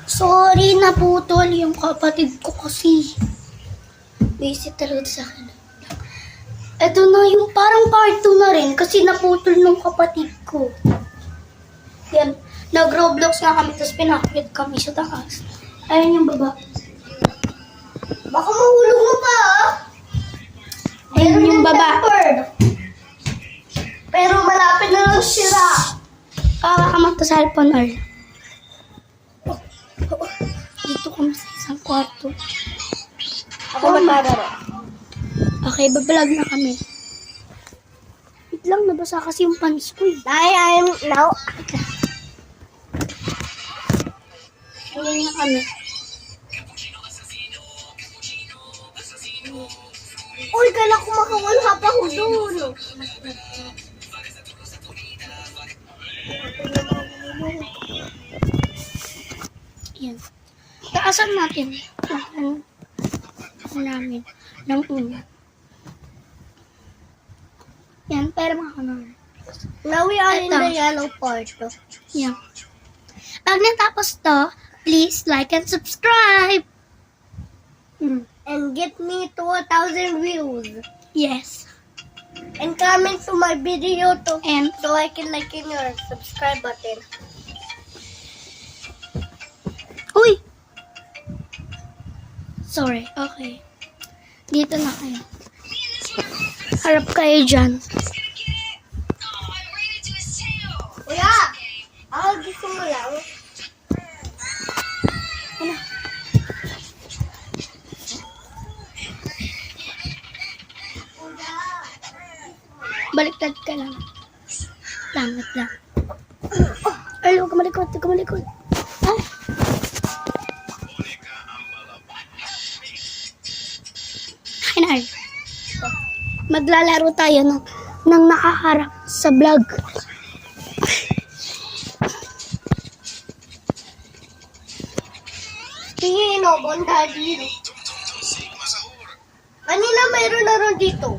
Sorry, naputol yung kapatid ko kasi. Busy talaga sa akin. Ito na yung parang part 2 na rin kasi naputol ng kapatid ko. Yan. Nag-Roblox nga kami tapos pinakit kami sa taas. Ayun yung baba. Baka mahulog mo pa Ayun yung baba. Pero malapit na lang sira. Kakakamot to sa cellphone or. Dito kami sa isang kwarto. Ako maglalaro. Okay, babalag na kami. Wait lang, nabasa kasi yung pants ko eh. I am now. Ngayon na kami. Uy, kala ko makawala pa ako doon. Yan. Taasan natin. Namin. Ng una. Yan, pero makakaman. Now we are in Eto. the yellow part. Yan. Pag natapos to, please like and subscribe. And get me to 1,000 views. Yes. And comment to my video to And so I can like in your subscribe button. uy! Sorry, okay. Dito na kayo. Harap kayo dyan. Kuya! Ako gusto mo lang. Baliktad ka lang. Langit lang. Ay, huwag ka malikot, huwag ka malikot. Ah. Ay, maglalaro tayo ng nakaharap sa vlog. Tingin o, bondadi. Kanina mayroon na ron dito.